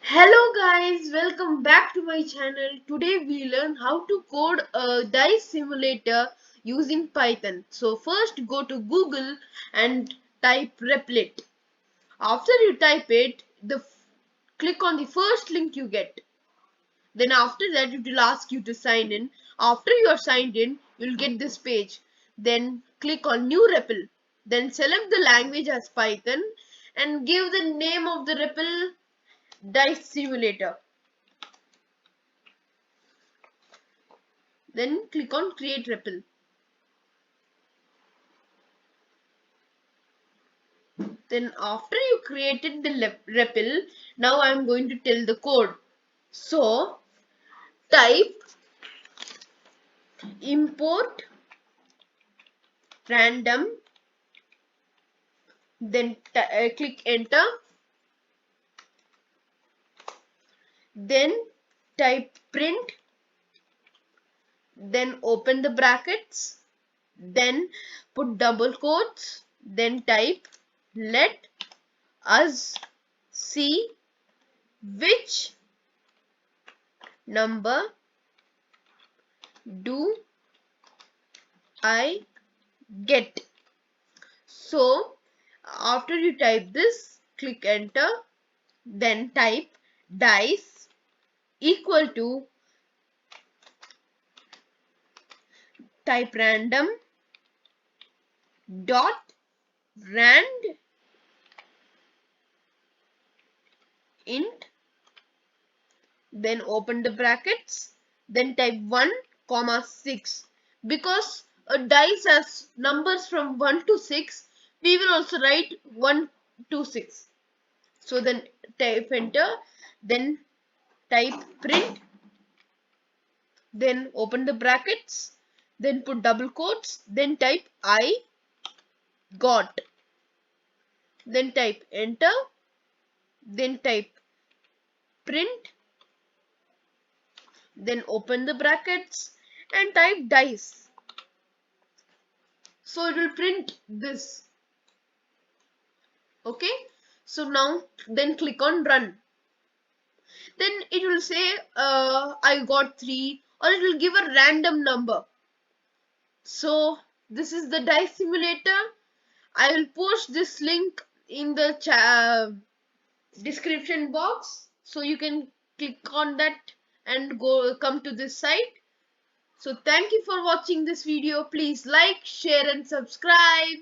Hello guys, welcome back to my channel. Today we learn how to code a dice simulator using Python. So first go to Google and type Replit. After you type it, click on the first link you get. Then after that it will ask you to sign in. After you are signed in, you'll get this page. Then click on new REPL. Then select the language as Python and give the name of the REPL dice simulator. Then click on create REPL. Then after you created the REPL, now I am going to tell the code. So type import random, then click enter, then type print, then open the brackets, then put double quotes, then type let us see which number do I get. So after you type this, click enter, then type dice equal to type random dot rand int, then open the brackets, then type 1 comma 6. Because a dice has numbers from 1 to 6, we will also write 1 to 6. So then type enter, then type print, then open the brackets, then put double quotes, then type I got, then type enter, then type print, then open the brackets and type dice. So it will print this. Okay, so now then click on run. Then it will say I got 3, or it will give a random number. So this is the dice simulator. I will post this link in the description box, so you can click on that and come to this site. So thank you for watching this video. Please like, share and subscribe.